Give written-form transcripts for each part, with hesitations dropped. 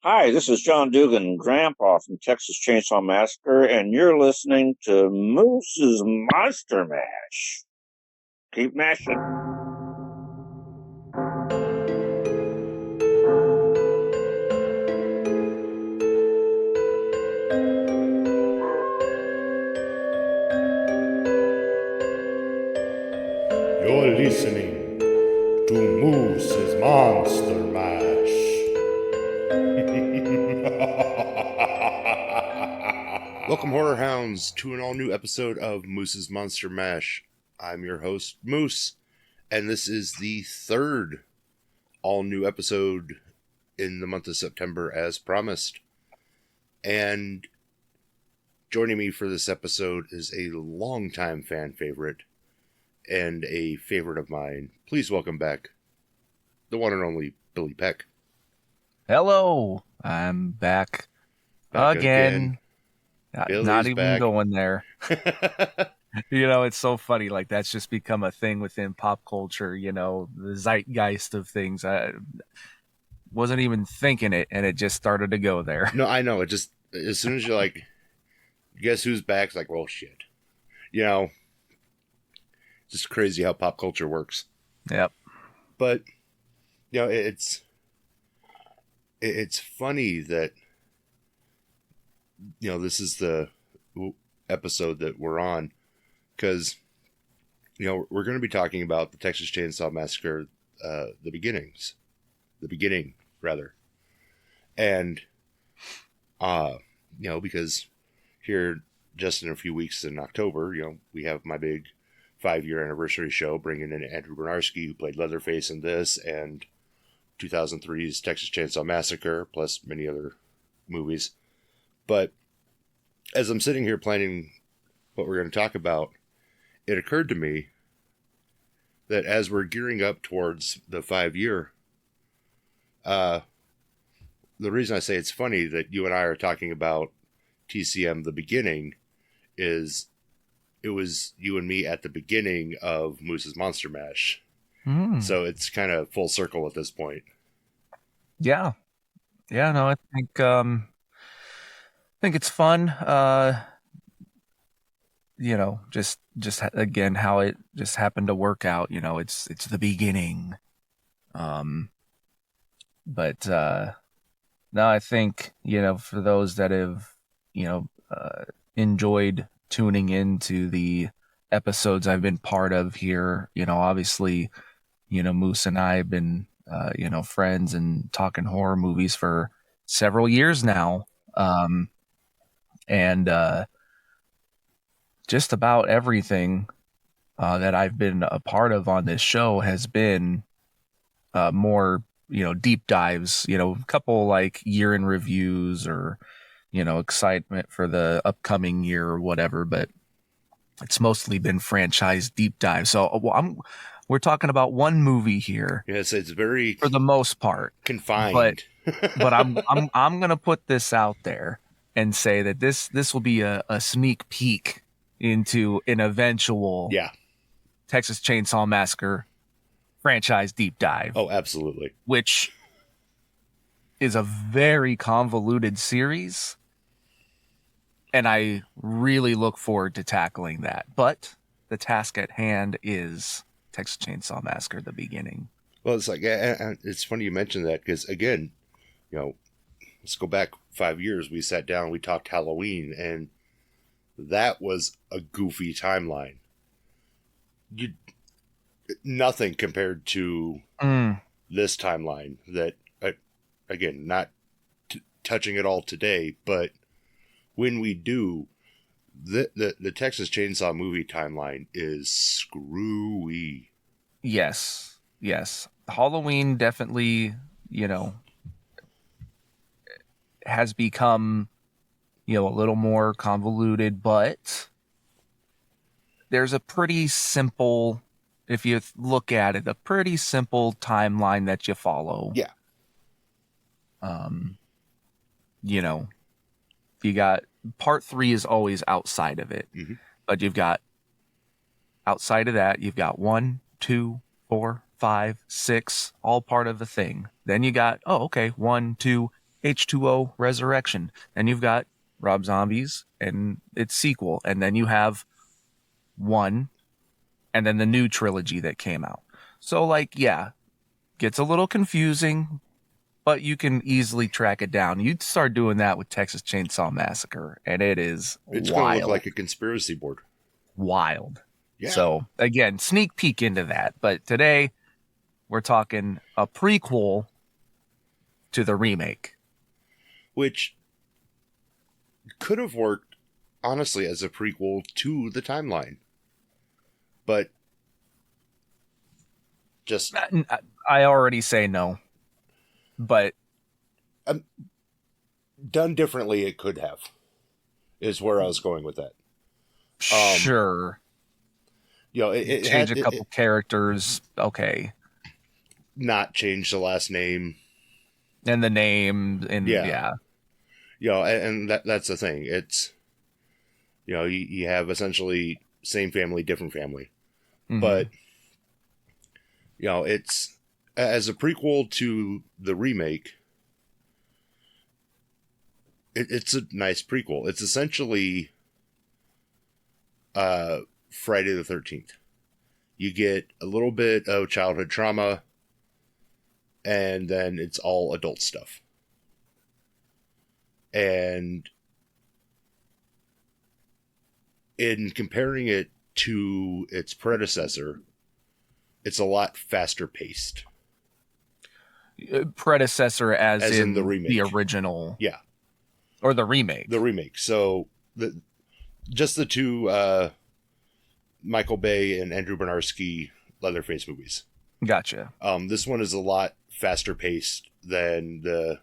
Hi, this is John Dugan, Grandpa from Texas Chainsaw Massacre, and you're listening to Moose's Monster Mash. Keep mashing. You're listening to Moose's Monster Mash. Welcome, Horror Hounds, to an all-new episode of Moose's Monster Mash. I'm your host, Moose, and this is the third all-new episode in the month of September, as promised. And joining me for this episode is a longtime fan favorite and a favorite of mine. Please welcome back the one and only Billy Peck. Hello, I'm back again. Not even back. Going there. It's so funny. Like, that's just become a thing within pop culture, the zeitgeist of things. I wasn't even thinking it, and it just started to go there. No, I know. It just, as soon as you're like, guess who's back? It's like, well, shit. Just crazy how pop culture works. Yep. But, it's funny that, this is the episode that we're on, because, we're going to be talking about the Texas Chainsaw Massacre, the beginning, rather. And, because here, just in a few weeks in October, we have my big 5-year anniversary show, bringing in Andrew Bernarski, who played Leatherface in this, and 2003's Texas Chainsaw Massacre, plus many other movies. But as I'm sitting here planning what we're going to talk about, it occurred to me that as we're gearing up towards the 5-year, the reason I say it's funny that you and I are talking about TCM the beginning is it was you and me at the beginning of Moose's Monster Mash. So it's kind of full circle at this point. Yeah. No, I think it's fun. Just again, how it just happened to work out. It's the beginning. But no, I think, for those that have, enjoyed tuning into the episodes I've been part of here, obviously, Moose and I have been, friends and talking horror movies for several years now. And just about everything that I've been a part of on this show has been more, deep dives, a couple like year in reviews or, excitement for the upcoming year or whatever, but it's mostly been franchise deep dives. So we're talking about one movie here. Yes, it's very, for the most part, confined. But I'm gonna put this out there and say that this will be a sneak peek into an eventual Texas Chainsaw Massacre franchise deep dive. Oh, absolutely. Which is a very convoluted series, and I really look forward to tackling that. But the task at hand is Texas Chainsaw Massacre, the beginning. Well, it's like, it's funny you mentioned that, because again, let's go back 5 years. We sat down, we talked Halloween, and that was a goofy timeline. Nothing compared to this timeline that, again, not touching it all today, but when we do, the Texas Chainsaw movie timeline is screwy. Yes. Halloween definitely, has become, a little more convoluted, but there's a pretty simple, if you look at it, a pretty simple timeline that you follow. Yeah. You got part 3 is always outside of it, but you've got outside of that, you've got 1, 2, 4, 5, 6, all part of the thing. Then you got, 1, 2, H2O Resurrection. Then you've got Rob Zombie's and its sequel. And then you have 1 and then the new trilogy that came out. So, like, yeah, gets a little confusing, but you can easily track it down. You'd start doing that with Texas Chainsaw Massacre, and it's It's wild. going to look like a conspiracy board. Wild. Yeah. So, again, sneak peek into that. But today, we're talking a prequel to the remake. Which could have worked, honestly, as a prequel to the timeline. But just... I already say no. But... done differently, it could have. Is where I was going with that. Sure. You know, it change had, a couple characters. Okay. Not change the last name. And the name. And yeah. You know, and that's the thing. It's, you know, you have essentially same family, different family. Mm-hmm. But, you know, it's, as a prequel to the remake, it's a nice prequel. It's essentially Friday the 13th. You get a little bit of childhood trauma, and then it's all adult stuff. And in comparing it to its predecessor, it's a lot faster paced. Predecessor as in the remake. The original. Yeah. Or the remake. The remake. So just the two Michael Bay and Andrew Bernarski Leatherface movies. Gotcha. This one is a lot faster paced than the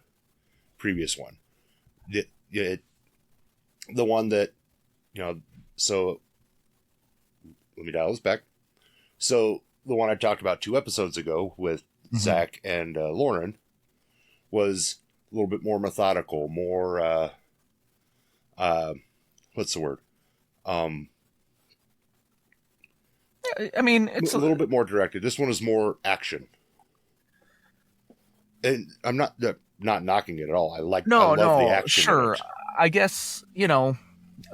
previous one. The one that, you know, so let me dial this back. So the one I talked about 2 episodes ago with Zach and Lauren was a little bit more methodical, more, what's the word? I mean, it's a little bit more directed. This one is more action. And I'm not knocking it at all. I love the action. Sure. I guess, you know,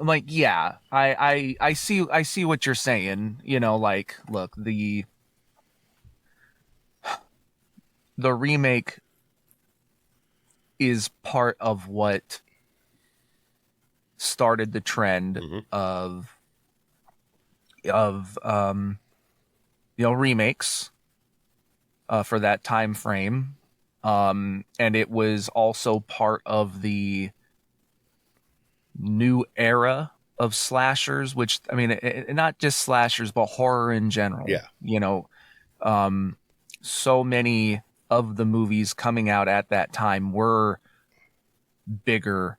like, yeah, I see what you're saying. You know, like, look, the remake is part of what started the trend of you know, remakes for that time frame. And it was also part of the new era of slashers, which, I mean, not just slashers, but horror in general. Yeah. You know, so many of the movies coming out at that time were bigger,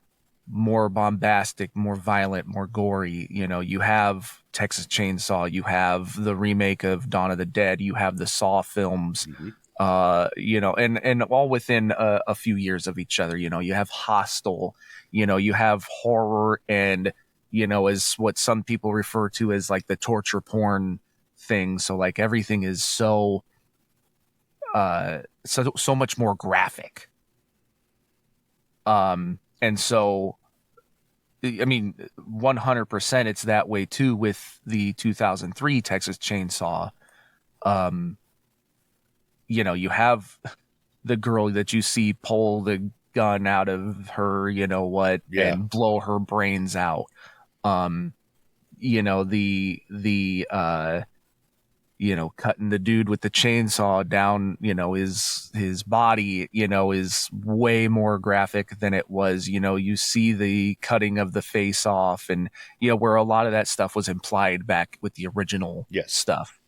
more bombastic, more violent, more gory. You know, you have Texas Chainsaw, you have the remake of Dawn of the Dead, you have the Saw films, you know, and all within a few years of each other. You know, you have Hostel, you know, you have horror, and, you know, as what some people refer to as like the torture porn thing. So like everything is so much more graphic. And so, I mean, 100% it's that way too with the 2003 Texas Chainsaw. You know, you have the girl that you see pull the gun out of her, you know what, and blow her brains out. You know, the you know, cutting the dude with the chainsaw down, you know, his body, you know, is way more graphic than it was. You know, you see the cutting of the face off, and, you know, where a lot of that stuff was implied back with the original stuff.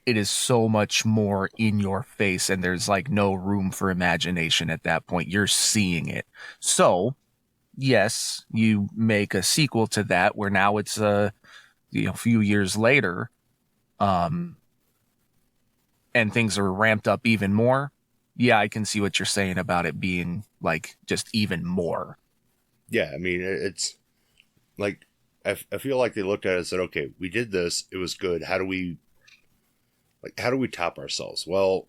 It is so much more in your face, and there's like no room for imagination at that point. You're seeing it. So, yes, you make a sequel to that where now it's a few years later, and things are ramped up even more. Yeah, I can see what you're saying about it being like just even more. Yeah, I mean, it's like I feel like they looked at it and said, "Okay, we did this. It was good. How do we top ourselves?" Well,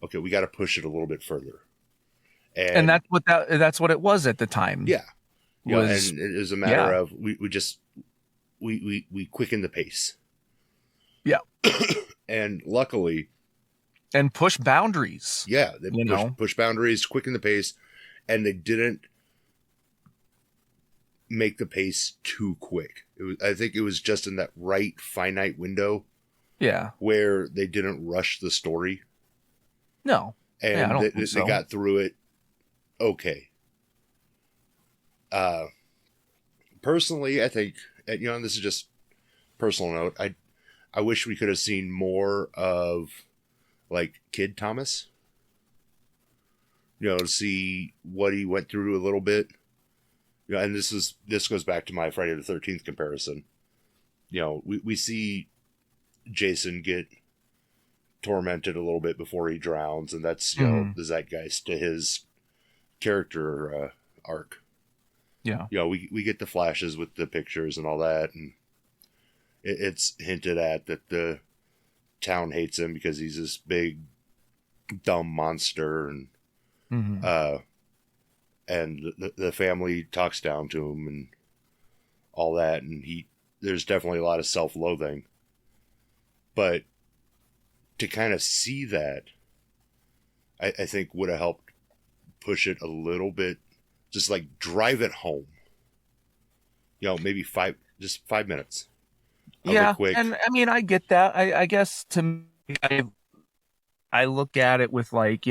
okay, we got to push it a little bit further. And that's what it was at the time. Yeah. Was, and it is a matter of we quicken the pace. Yeah. And luckily, and push boundaries. Yeah, they push boundaries, quicken the pace, and they didn't make the pace too quick. I think it was just in that right finite window. Yeah. Where they didn't rush the story. No. And I don't they think so. got through it okay. Personally, I think, and this is just personal note, I wish we could have seen more of like Kid Thomas. To see what he went through a little bit. And this goes back to my Friday the 13th comparison. We see Jason get tormented a little bit before he drowns, and that's the zeitgeist to his character arc. Yeah. We get the flashes with the pictures and all that, and it's hinted at that the town hates him because he's this big dumb monster, and and the family talks down to him and all that, and there's definitely a lot of self-loathing. But to kind of see that, I think would have helped push it a little bit, just like drive it home. Maybe 5 minutes. Yeah, and I mean, I get that. I guess to me, I look at it with like,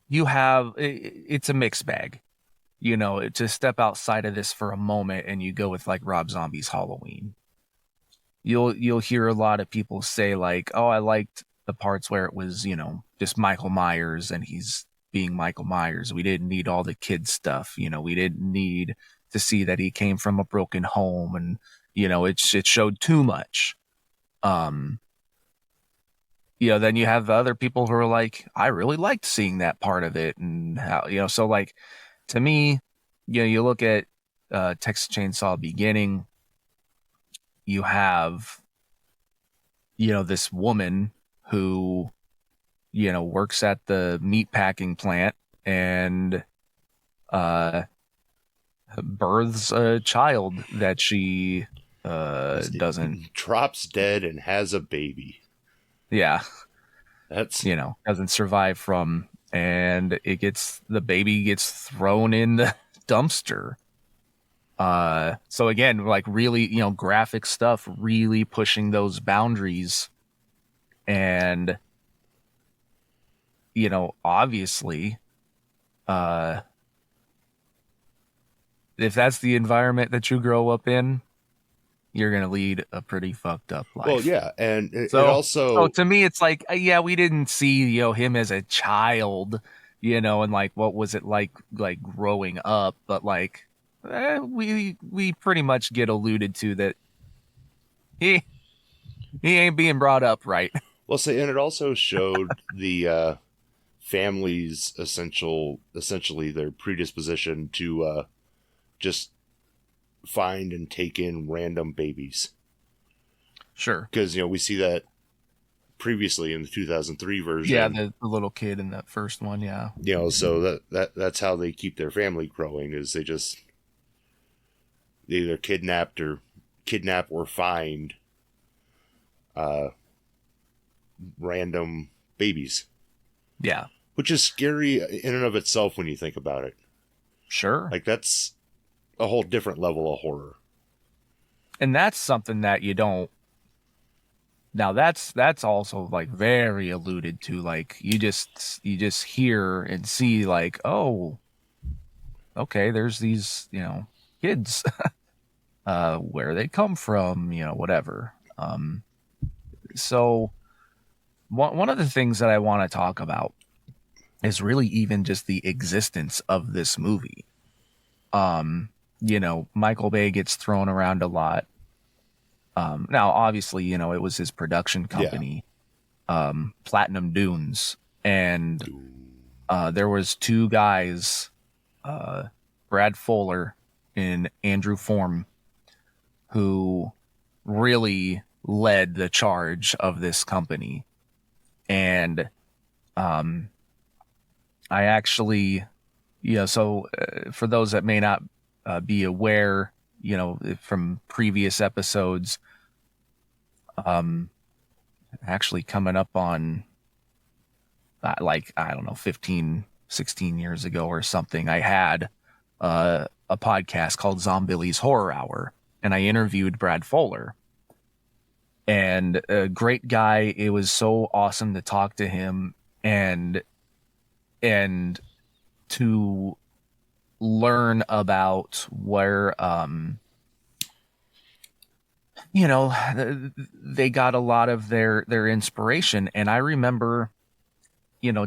you have, it's a mixed bag. To step outside of this for a moment and you go with like Rob Zombie's Halloween. You'll hear a lot of people say like, oh, I liked the parts where it was, just Michael Myers and he's being Michael Myers. We didn't need all the kid stuff. We didn't need to see that he came from a broken home and, it showed too much. Then you have the other people who are like, I really liked seeing that part of it. And how, so like, to me, you look at Texas Chainsaw beginning, you have, this woman who, works at the meat packing plant and births a child that she doesn't... drops dead and has a baby. Yeah. That's... doesn't survive from, and the baby gets thrown in the dumpster. So again, like really, graphic stuff, really pushing those boundaries. And, obviously, if that's the environment that you grow up in, you're going to lead a pretty fucked up life. Well, yeah. And it also... So to me, it's like, yeah, we didn't see, him as a child, and like, what was it like growing up? But like, we pretty much get alluded to that he ain't being brought up right. Well, and it also showed the family's essentially their predisposition to just find and take in random babies. Sure. Because, we see that previously in the 2003 version. Yeah, the little kid in that first one, yeah. So that's how they keep their family growing, is they either kidnap or find random babies. Yeah. Which is scary in and of itself when you think about it. Sure. Like, that's a whole different level of horror. And that's something that you don't... Now that's also like very alluded to. Like you just hear and see like, oh, okay, there's these, kids, where they come from, whatever. So one of the things that I want to talk about is really even just the existence of this movie. Michael Bay gets thrown around a lot. Now, obviously, it was his production company, Platinum Dunes, and there was two guys, Brad Fuller and Andrew Form, who really led the charge of this company. And I actually, so for those that may not be aware, from previous episodes, actually coming up on like, I don't know, 15, 16 years ago or something, I had a podcast called Zombilly's Horror Hour, and I interviewed Brad Fuller. And a great guy. It was so awesome to talk to him and to learn about where they got a lot of their inspiration. And I remember,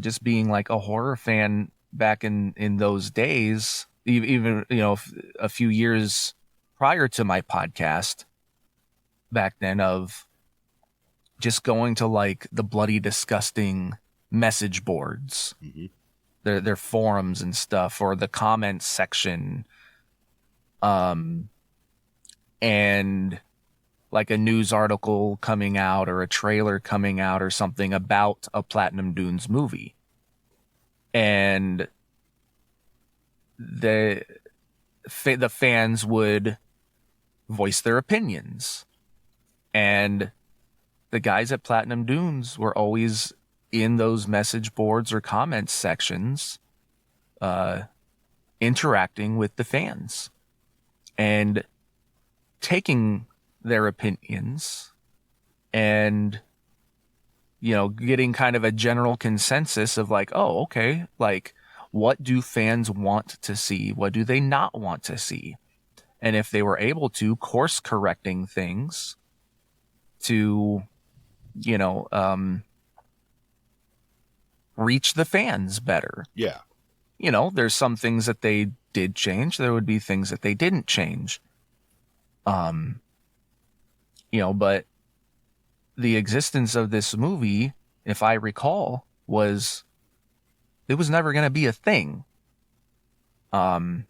just being like a horror fan back in those days, even a few years prior to my podcast back then, of just going to like the Bloody Disgusting message boards, their forums and stuff, or the comments section, and like a news article coming out or a trailer coming out or something about a Platinum Dunes movie. And the fans would voice their opinions. And the guys at Platinum Dunes were always in those message boards or comments sections, interacting with the fans and taking their opinions and, getting kind of a general consensus of like, oh, okay, like, what do fans want to see? What do they not want to see? And if they were able to, course correcting things to, reach the fans better. Yeah. There's some things that they did change. There would be things that they didn't change. But the existence of this movie, if I recall, it was never going to be a thing. But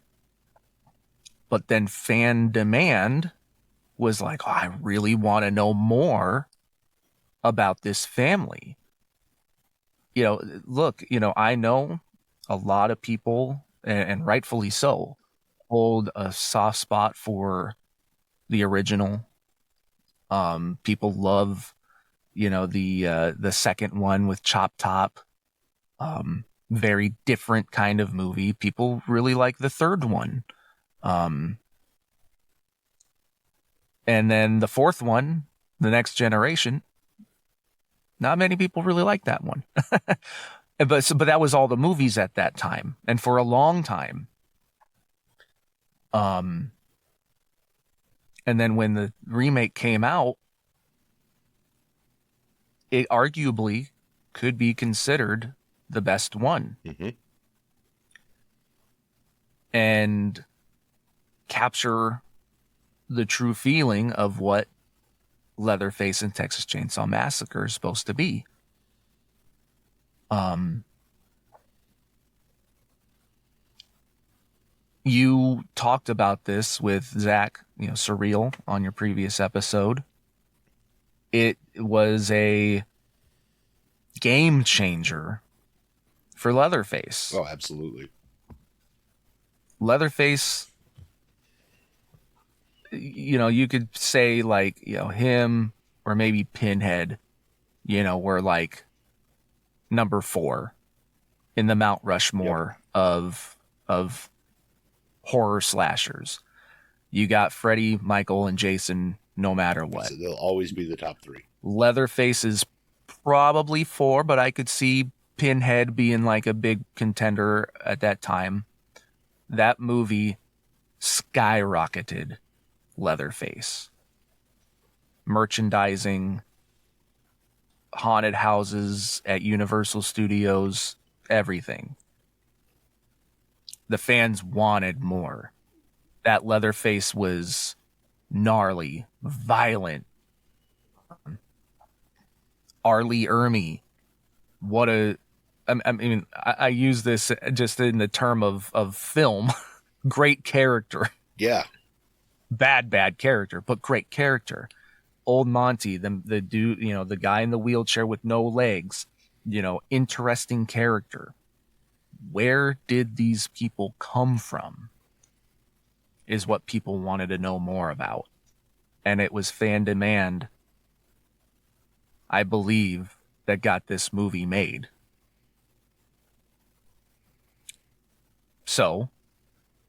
then fan demand was like, oh, I really want to know more about this family. Look, I know a lot of people, and rightfully so, hold a soft spot for the original. People love, the second one with Chop Top. Very different kind of movie. People really like the third one. And then the fourth one, The Next Generation, not many people really like that one. But that was all the movies at that time. And for a long time. And then when the remake came out, it arguably could be considered the best one. Mm-hmm. And capture the true feeling of what Leatherface and Texas Chainsaw Massacre is supposed to be. You talked about this with Zach, Surreal, on your previous episode. It was a game changer for Leatherface. Oh, absolutely. Leatherface, you could say like, him or maybe Pinhead, were like number 4 in the Mount Rushmore of horror slashers. You got Freddy, Michael, and Jason no matter what. So they'll always be the top 3. Leatherface is probably 4, but I could see Pinhead being like a big contender at that time. That movie skyrocketed Leatherface. Merchandising, haunted houses at Universal Studios, everything. The fans wanted more. That Leatherface was gnarly, violent. R. Lee Ermey, I use this just in the term of film. Great character. Yeah. Bad character, but great character. Old Monty, the dude, the guy in the wheelchair with no legs. interesting character. Where did these people come from? Is what people wanted to know more about. And it was fan demand, I believe, that got this movie made. So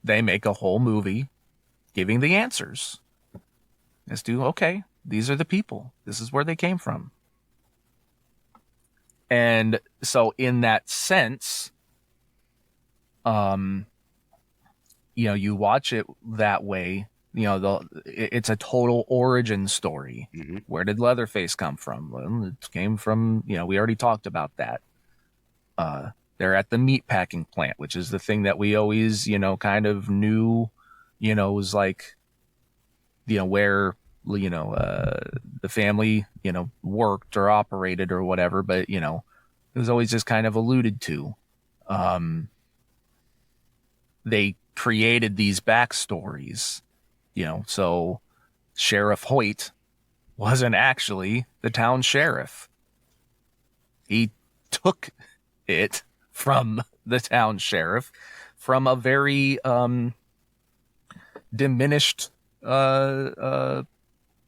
they make a whole movie giving the answers as to, okay, these are the people. This is where they came from. And so in that sense, you watch it that way, it's a total origin story. Mm-hmm. Where did Leatherface come from? Well, it came from, we already talked about that. They're at the meat packing plant, which is the thing that we always, kind of knew, was like, where, the family, worked or operated or whatever, but, it was always just kind of alluded to. They created these backstories, so Sheriff Hoyt wasn't actually the town sheriff. He took it from the town sheriff from a very diminished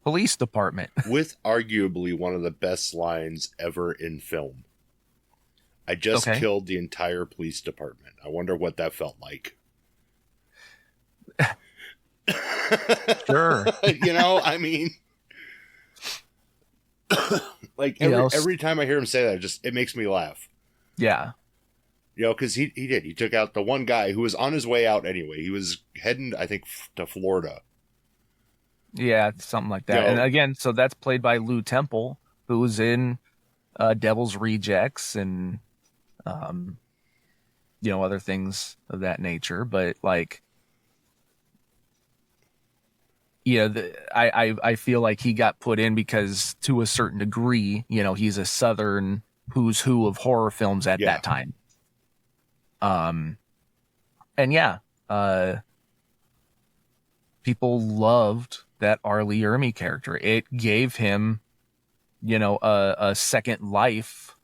police department. With arguably one of the best lines ever in film. I just killed the entire police department. I wonder what that felt like. Sure. I mean, like every time I hear him say that, it makes me laugh. Yeah. Because he did. He took out the one guy who was on his way out anyway. He was heading, I think, to Florida. Yeah, something like that. And again, so that's played by Lou Temple, who was in Devil's Rejects and, other things of that nature. But like, I feel like he got put in because to a certain degree, he's a Southern who's who of horror films at that time. People loved that R. Lee Ermey character. It gave him, a second life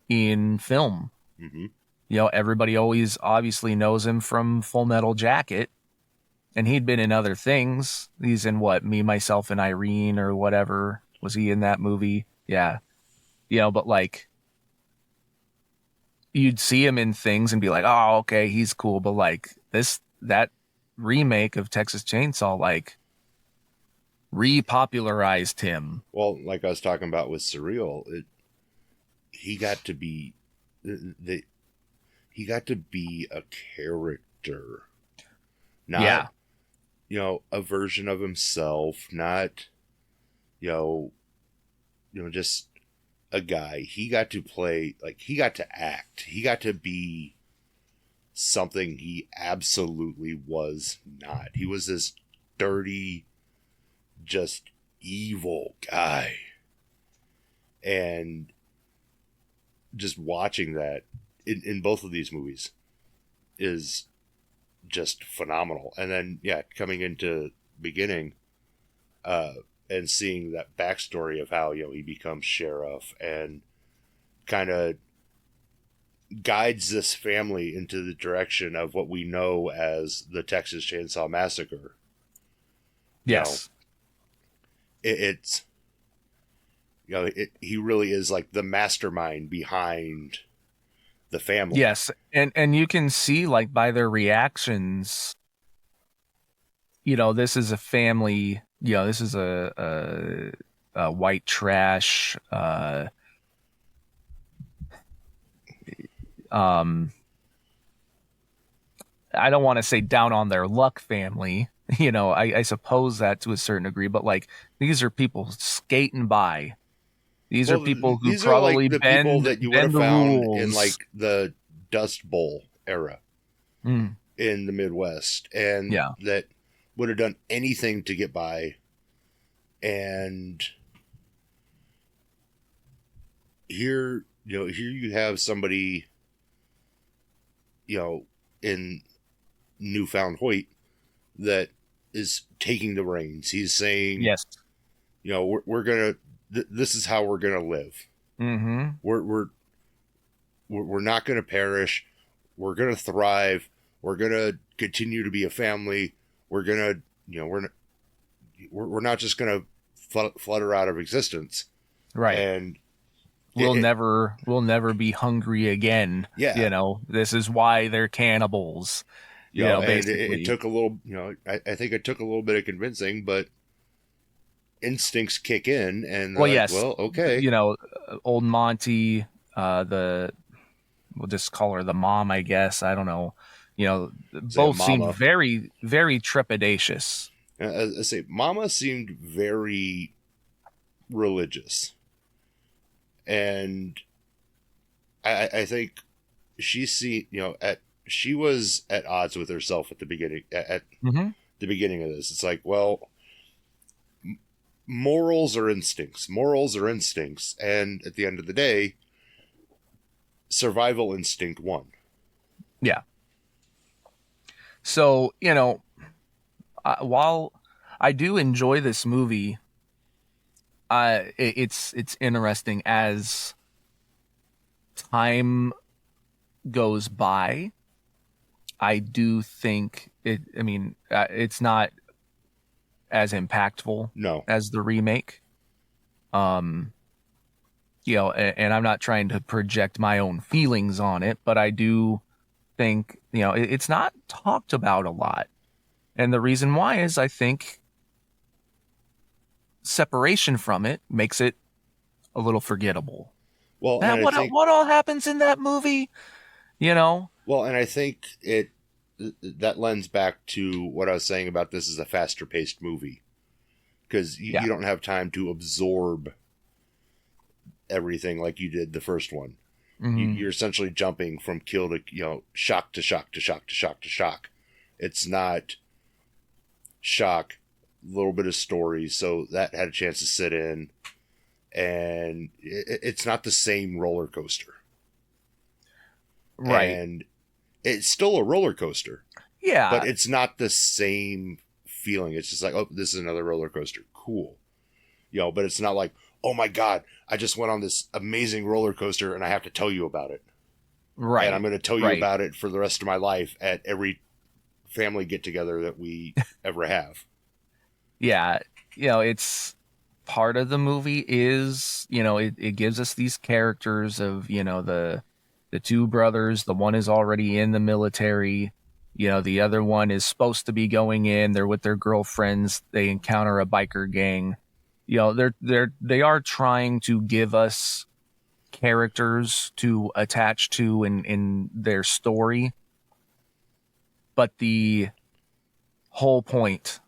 in film. Mm-hmm. Everybody always obviously knows him from Full Metal Jacket, and he'd been in other things. He's in Me, Myself, and Irene or whatever. Was he in that movie? Yeah. But like, you'd see him in things and be like, oh, okay, he's cool. But like that remake of Texas Chainsaw, like, repopularized him. Well, like I was talking about with Surreal, he got to be a character, not a version of himself, not just a guy. He got to play, like, he got to act. He got to be something he absolutely was not. He was this dirty, just evil guy. And just watching that in both of these movies is just phenomenal. And then, coming into beginning, and seeing that backstory of how, he becomes sheriff and kind of guides this family into the direction of what we know as the Texas Chainsaw Massacre. Yes. It's, he really is like the mastermind behind the family. Yes. And you can see, like, by their reactions, this is a family, this is a white trash, I don't want to say down on their luck family, I suppose that to a certain degree, but like, these are people skating by. These are people who probably are like the people that you would have found in like the Dust Bowl era in the Midwest, and that would have done anything to get by. And here you have somebody, in Newfound Hoyt that is taking the reins. He's saying, yes, we're gonna. This is how we're gonna live. Mm-hmm. We're we're not going to perish. We're going to thrive. We're going to continue to be a family. We're going to, we're not just going to flutter out of existence. Right. And we'll never be hungry again. Yeah. This is why they're cannibals. Basically. It took a little, I think it took a little bit of convincing, but instincts kick in, and yes. Well, okay. Old Monty, we'll just call her the mom, I guess. I don't know. Both seemed very, very trepidatious. I say, Mama seemed very religious, and I think she was at odds with herself at the beginning. At the beginning of this, it's like, well, morals are instincts. And at the end of the day, survival instinct won. Yeah. So, while I do enjoy this movie, it's interesting as time goes by. I do think it's not as impactful as the remake. And I'm not trying to project my own feelings on it, but I do think, it's not talked about a lot. And the reason why is I think separation from it makes it a little forgettable. Well, what all happens in that movie? Well, and I think that lends back to what I was saying about this is a faster paced movie, because you don't have time to absorb everything like you did the first one. Mm-hmm. You're essentially jumping from kill to, shock to shock to shock to shock to shock. It's not shock, a little bit of story. So that had a chance to sit in, and it's not the same roller coaster. Right. And it's still a roller coaster. Yeah. But it's not the same feeling. It's just like, oh, this is another roller coaster. Cool. But it's not like, oh my God, I just went on this amazing roller coaster and I have to tell you about it. Right. And I'm going to tell you about it for the rest of my life at every family get together that we ever have. Yeah. It's part of the movie is, it gives us these characters of, the two brothers. The one is already in the military. The other one is supposed to be going in. They're with their girlfriends. They encounter a biker gang. They are trying to give us characters to attach to in their story. But the whole point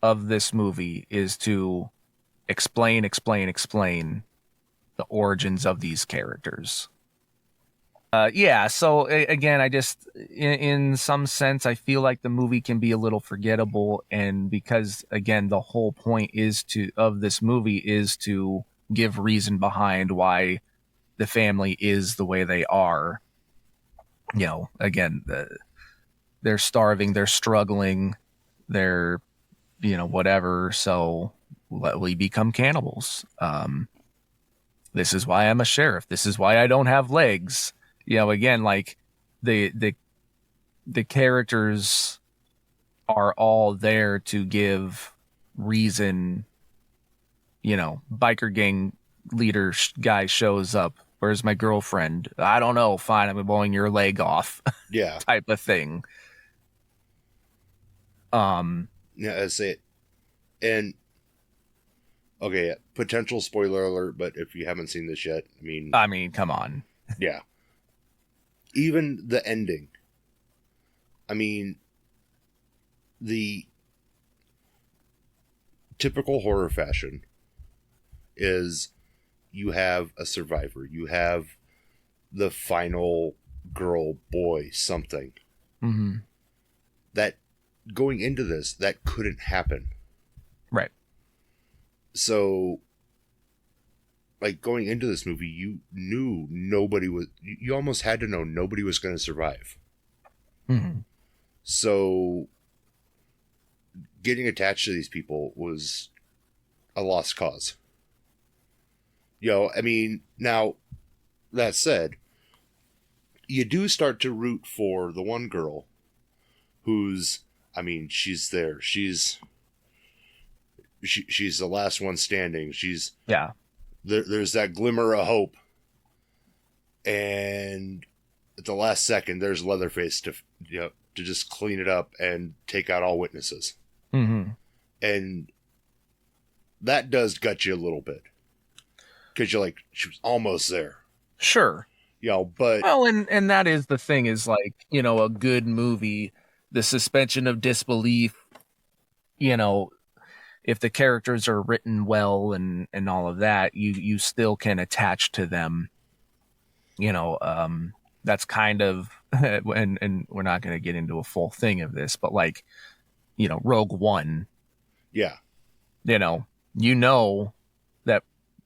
of this movie is to explain the origins of these characters. So again, I just, in some sense, I feel like the movie can be a little forgettable, and because, again, the whole point of this movie is to give reason behind why the family is the way they are. Again, they're starving, they're struggling, they're, whatever, so we become cannibals. This is why I'm a sheriff. This is why I don't have legs. Again, like the characters are all there to give reason. Biker gang leader guy shows up. Where's my girlfriend? I don't know. Fine, I'm blowing your leg off. Yeah, type of thing. Yeah, that's it. And okay, potential spoiler alert, but if you haven't seen this yet, I mean, come on. Yeah. Even the ending. The typical horror fashion is you have a survivor. You have the final girl, boy, something. Mm-hmm. That going into this, that couldn't happen. Right. So, like, going into this movie, you knew you almost had to know nobody was going to survive. Mm-hmm. So, getting attached to these people was a lost cause. Now, that said, you do start to root for the one girl who's, I mean, she's there. She's the last one standing. She's there's that glimmer of hope, and at the last second, there's Leatherface to just clean it up and take out all witnesses, and that does gut you a little bit because you're like, she was almost there. Sure. But well, and that is the thing is like, a good movie, the suspension of disbelief, if the characters are written well and all of that, you still can attach to them. That's kind of, and we're not going to get into a full thing of this, but like, Rogue One. Yeah. That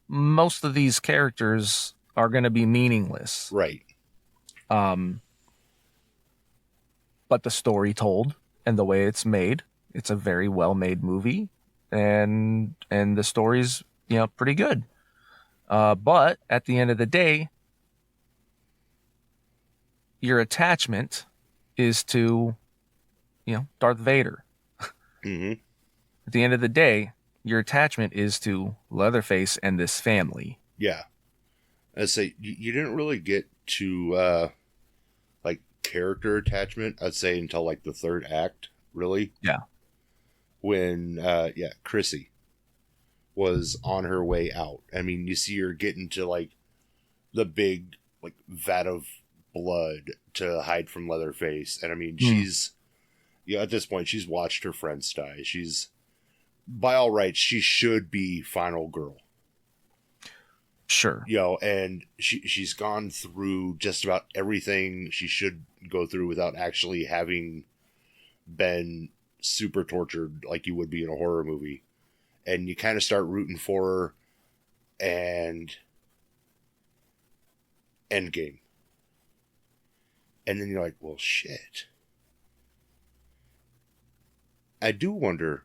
most of these characters are going to be meaningless. Right. But the story told and the way it's made, it's a very well-made movie, and the story's, pretty good. But at the end of the day, your attachment is to, Darth Vader. Mm-hmm. At the end of the day, your attachment is to Leatherface and this family. Yeah. I'd say you didn't really get to like character attachment, I'd say, until like the third act, really. Yeah. When Chrissy was on her way out. I mean, you see her getting to like the big like vat of blood to hide from Leatherface. And I mean, she's at this point she's watched her friends die. She's, by all rights, she should be final girl. Sure. And she's gone through just about everything she should go through without actually having been super tortured like you would be in a horror movie. And you kind of start rooting for her, and Endgame. And then you're like, well, shit. I do wonder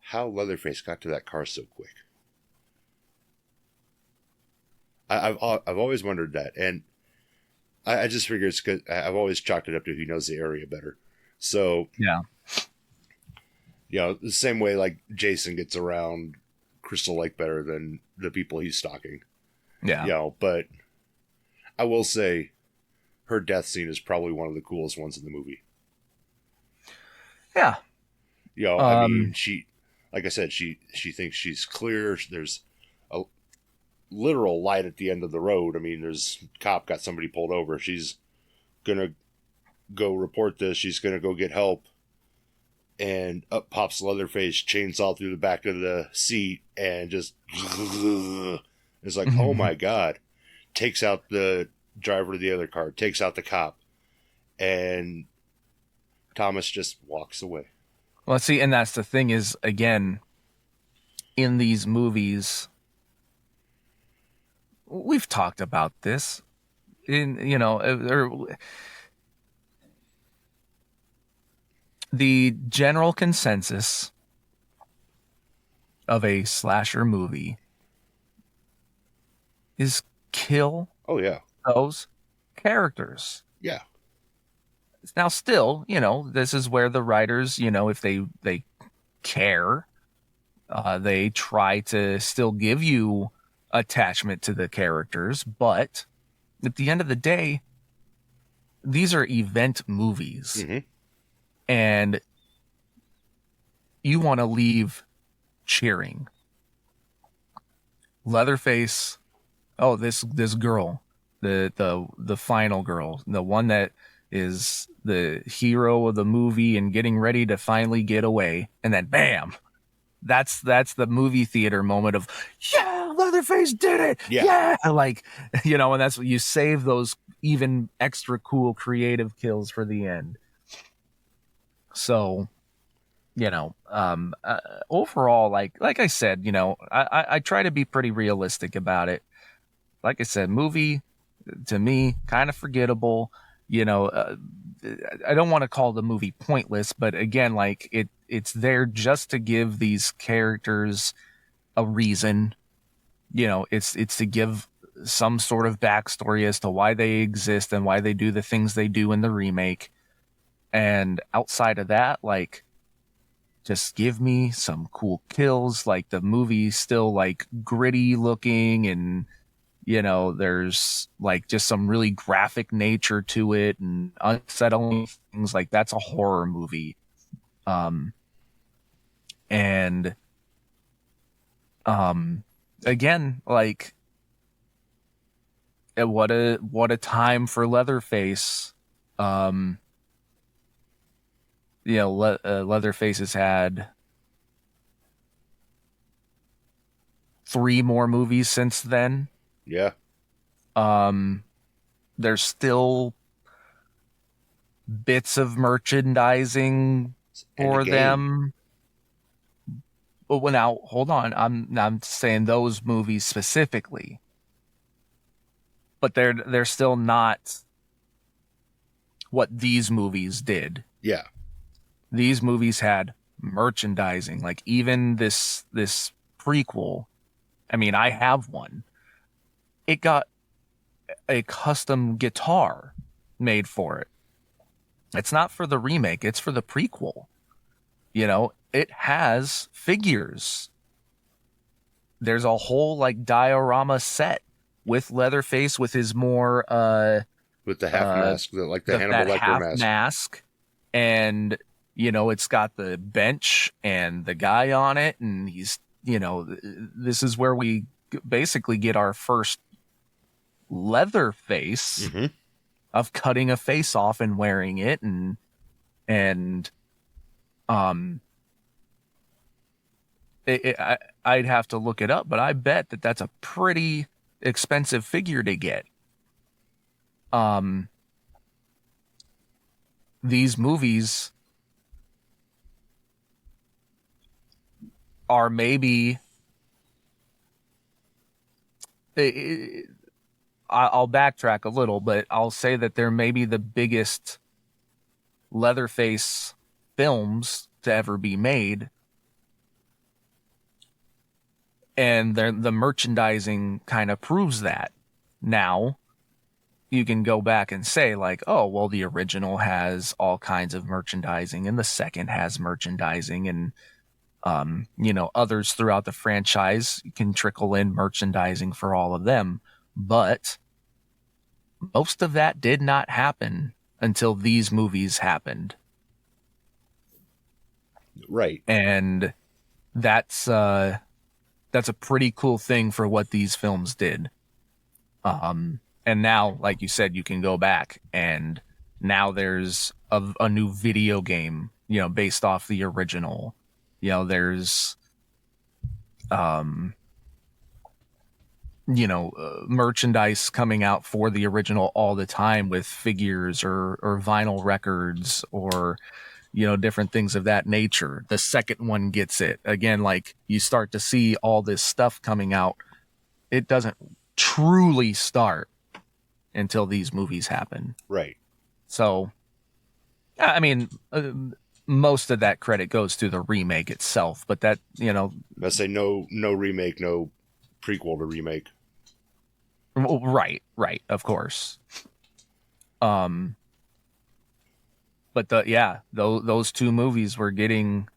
how Leatherface got to that car so quick. I've always wondered that, and I just figure it's because I've always chalked it up to who knows the area better. So yeah, the same way like Jason gets around Crystal Lake better than the people he's stalking. Yeah, but I will say her death scene is probably one of the coolest ones in the movie. Yeah, I mean, she, like I said, she thinks she's clear. There's a literal light at the end of the road. I mean, there's cop got somebody pulled over. She's gonna go report this. She's gonna go get help, and up pops Leatherface, chainsaw through the back of the seat, and just it's like, oh my god! Takes out the driver of the other car, takes out the cop, and Thomas just walks away. Well, see, and that's the thing is, again, in these movies, we've talked about this the general consensus of a slasher movie is kill those characters. Yeah. Now, still, this is where the writers, if they care, they try to still give you attachment to the characters, but at the end of the day, these are event movies, and you want to leave cheering. Leatherface, this girl, the final girl, the one that is the hero of the movie and getting ready to finally get away, and then bam, that's the movie theater moment of, yeah, Leatherface did it. Yeah. Like, and that's what you save those even extra cool creative kills for the end. So, overall, like I said, I try to be pretty realistic about it. Like I said, movie to me, kind of forgettable. I don't want to call the movie pointless, but again, like it's there just to give these characters a reason. It's to give some sort of backstory as to why they exist and why they do the things they do in the remake. And outside of that, like, just give me some cool kills. Like, the movie's still like gritty looking, and there's like just some really graphic nature to it and unsettling things. Like, that's a horror movie. And again, like, what a time for Leatherface. Leatherface has had 3 more movies since then. Yeah. There's still bits of merchandising for them. Well, now hold on. I'm saying those movies specifically, but they're still not what these movies did. Yeah. These movies had merchandising. Like, even this prequel, I mean, I have one. It got a custom guitar made for it. It's not for the remake, it's for the prequel. It has figures. There's a whole like diorama set with Leatherface with his more with the half mask, like the Hannibal Lecter mask. And it's got the bench and the guy on it, and he's this is where we basically get our first Leatherface of cutting a face off and wearing it, and I'd have to look it up, but I bet that's a pretty expensive figure to get. These movies are maybe I'll backtrack a little, but I'll say that they're maybe the biggest Leatherface films to ever be made. And the merchandising kind of proves that. Now, you can go back and say, like, oh, well, the original has all kinds of merchandising, and the second has merchandising, and others throughout the franchise can trickle in merchandising for all of them. But most of that did not happen until these movies happened. Right. And that's a pretty cool thing for what these films did. And now, like you said, you can go back, and now there's a new video game, based off the original. There's merchandise coming out for the original all the time with figures or vinyl records or different things of that nature. The second one gets it again. Like, you start to see all this stuff coming out. It doesn't truly start until these movies happen. Right. So, I mean, most of that credit goes to the remake itself, but that, Let's say no remake, no prequel to remake. Right, of course. But those 2 movies were getting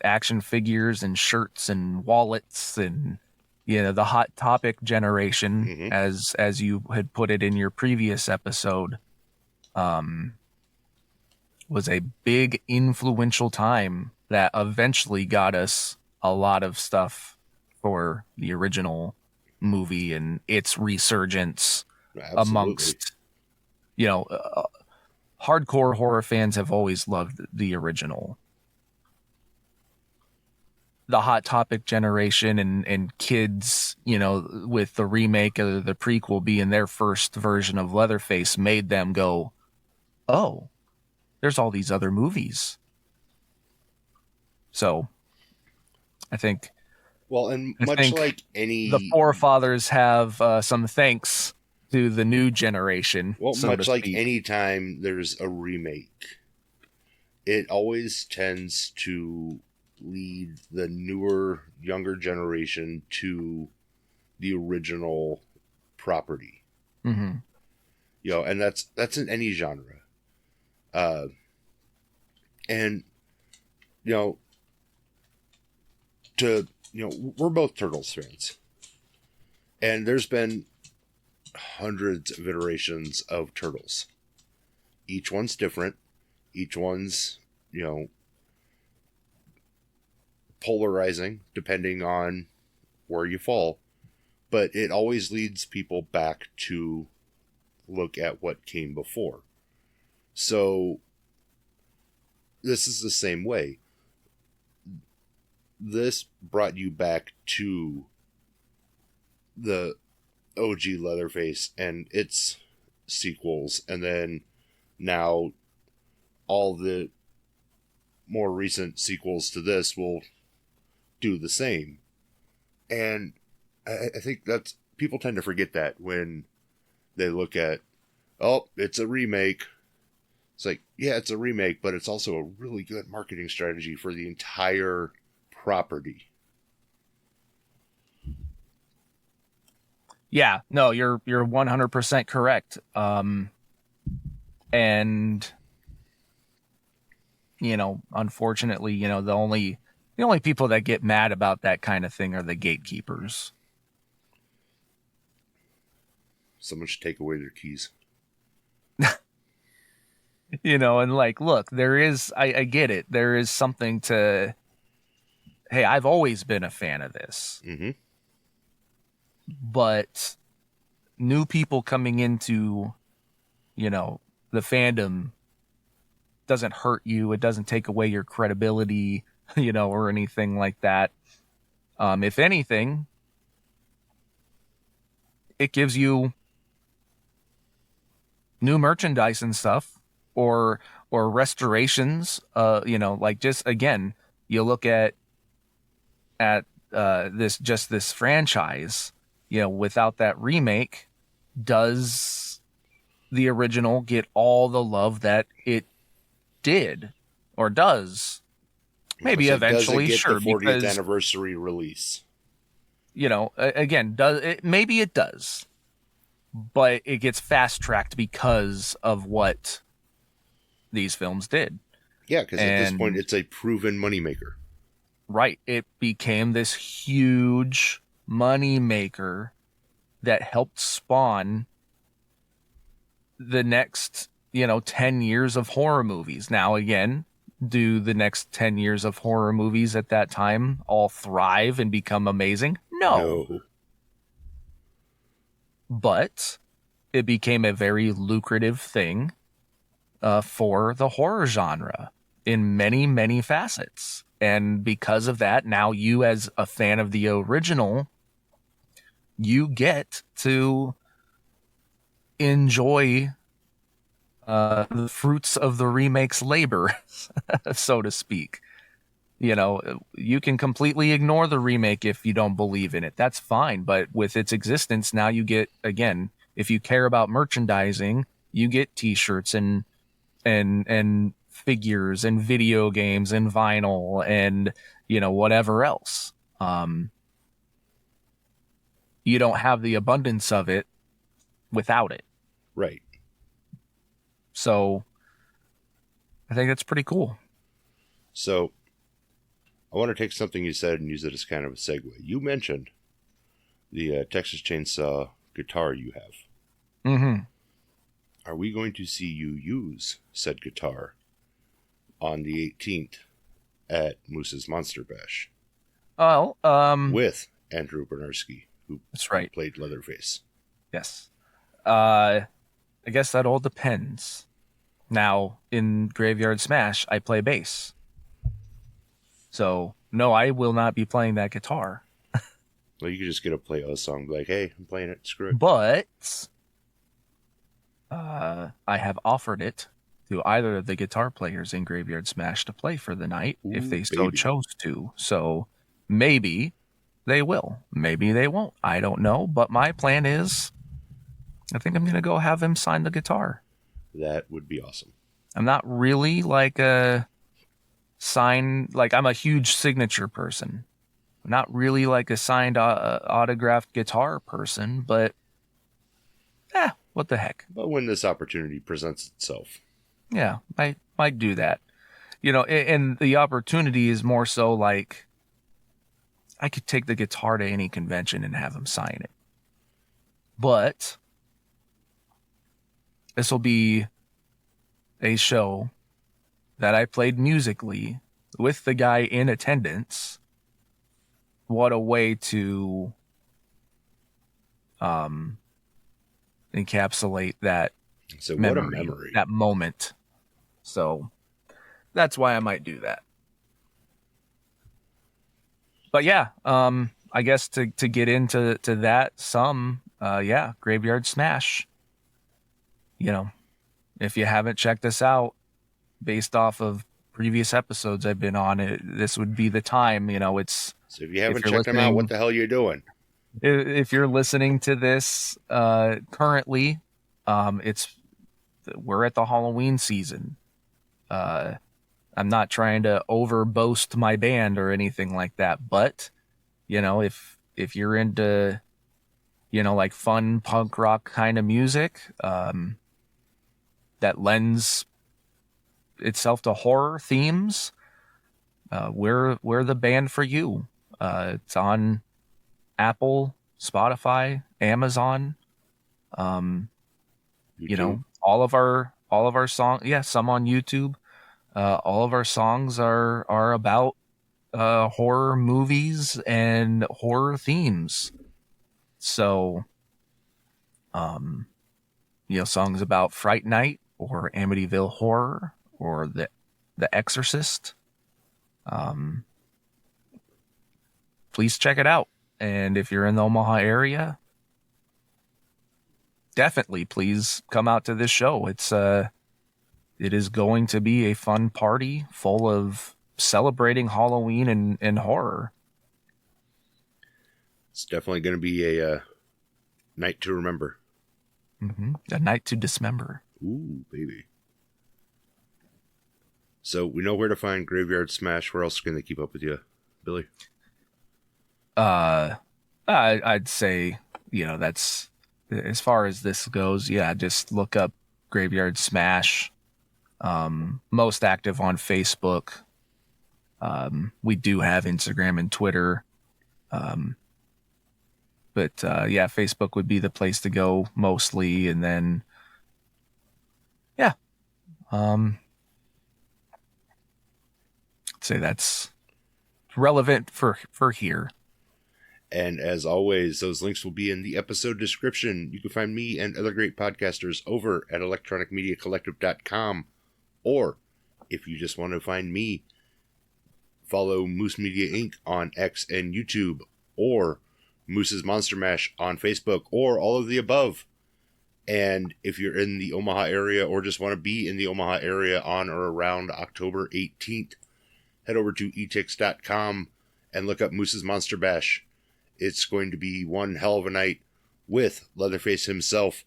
action figures and shirts and wallets and the Hot Topic generation, as you had put it in your previous episode, was a big influential time that eventually got us a lot of stuff for the original movie and its resurgence. Absolutely. Amongst hardcore horror fans have always loved the original. The Hot Topic generation and kids, with the remake of the prequel being their first version of Leatherface, made them go, oh, there's all these other movies. So I think, well, and much like any, the forefathers have some thanks to the new generation. Well, so much like any time there's a remake, it always tends to lead the newer, younger generation to the original property. Mm-hmm. You know, and that's in any genre. And you know, we're both Turtles fans, and there's been hundreds of iterations of Turtles. Each one's different. Each one's, polarizing depending on where you fall. But it always leads people back to look at what came before. So this is the same way. This brought you back to the OG Leatherface and its sequels, and then now all the more recent sequels to this will do the same. And I think that's, people tend to forget that when they look at, oh, it's a remake. It's like, yeah, it's a remake, but it's also a really good marketing strategy for the entire property. Yeah, no, you're 100% correct. And unfortunately, the only people that get mad about that kind of thing are the gatekeepers. Someone should take away their keys. And look, there is, I get it. There is something to, hey, I've always been a fan of this. Mm-hmm. But new people coming into, the fandom doesn't hurt you. It doesn't take away your credibility, or anything like that. If anything, it gives you new merchandise and stuff, or restorations. Just again, you look at this franchise. Without that remake, does the original get all the love that it did, or does? Maybe eventually, does it get sure, the 40th because anniversary release. Again, does it? Maybe it does, but it gets fast tracked because of what these films did. Yeah, because at this point, it's a proven moneymaker. Right, it became this huge money maker that helped spawn the next 10 years of horror movies. Now again, do the next 10 years of horror movies at that time all thrive and become amazing? No. But it became a very lucrative thing for the horror genre in many, many facets. And because of that, now you, as a fan of the original, you get to enjoy the fruits of the remake's labor, so to speak. You can completely ignore the remake if you don't believe in it. That's fine. But with its existence, now you get, again, if you care about merchandising, you get t-shirts and figures and video games and vinyl and, whatever else. You don't have the abundance of it without it. Right. So I think that's pretty cool. So I want to take something you said and use it as kind of a segue. You mentioned the Texas Chainsaw guitar you have. Mm-hmm. Are we going to see you use said guitar on the 18th at Moose's Monster Bash? Oh, with Andrew Bernarski, who that's right, played Leatherface. Yes. I guess that all depends. Now, in Graveyard Smash, I play bass. So, no, I will not be playing that guitar. Well, you could just get a play a song, be like, hey, I'm playing it, screw it. But I have offered it to either of the guitar players in Graveyard Smash to play for the night, if they so chose to. So, maybe they will. Maybe they won't. I don't know. But my plan is, I think I'm going to go have him sign the guitar. That would be awesome. I'm not really like a I'm a huge signature person. I'm not really like a signed autographed guitar person, but what the heck? But when this opportunity presents itself. Yeah, I might do that. And the opportunity is more so like I could take the guitar to any convention and have them sign it. But this will be a show that I played musically with the guy in attendance. What a way to encapsulate that what a memory. That moment. So that's why I might do that. But yeah, I guess to get into that Graveyard Smash. If you haven't checked this out, based off of previous episodes I've been on, this would be the time. So if you haven't checked them out, what the hell are you doing? If you're listening to this currently, we're at the Halloween season. I'm not trying to overboast my band or anything like that, but if you're into like fun punk rock kind of music that lends itself to horror themes, we're the band for you. It's on Apple, Spotify, Amazon, all of our songs. Yeah, some on YouTube. All of our songs are about horror movies and horror themes. So, songs about Fright Night or Amityville Horror or The Exorcist. Please check it out. And if you're in the Omaha area, definitely please come out to this show. It is going to be a fun party full of celebrating Halloween and horror. It's definitely going to be a night to remember. Mm-hmm. A night to dismember. Ooh, baby. So we know where to find Graveyard Smash. Where else can they keep up with you, Billy? I'd say, that's as far as this goes. Yeah, just look up Graveyard Smash. Most active on Facebook. We do have Instagram and Twitter. But Facebook would be the place to go mostly. And then, I'd say that's relevant for here. And as always, those links will be in the episode description. You can find me and other great podcasters over at electronicmediacollective.com. Or if you just want to find me, follow Moose Media Inc. on X and YouTube, or Moose's Monster Mash on Facebook, or all of the above. And if you're in the Omaha area or just want to be in the Omaha area on or around October 18th, head over to etix.com and look up Moose's Monster Bash. It's going to be one hell of a night with Leatherface himself,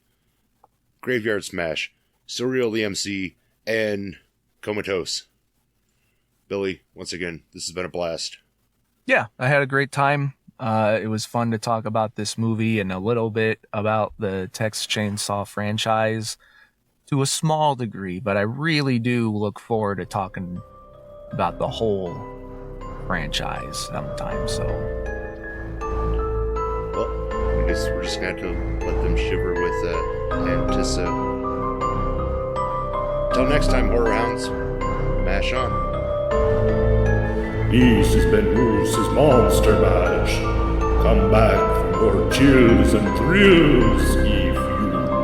Graveyard Smash, Surreal the MC, and Comatose. Billy, once again, this has been a blast. Yeah, I had a great time. It was fun to talk about this movie and a little bit about the Texas Chainsaw franchise to a small degree, but I really do look forward to talking about the whole franchise sometime. So, well, I guess we're just going to let them shiver with Antissa. Till next time, Horror Hounds, mash on. This has been Moose's Monster Mash. Come back for more chills and thrills if you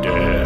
dare.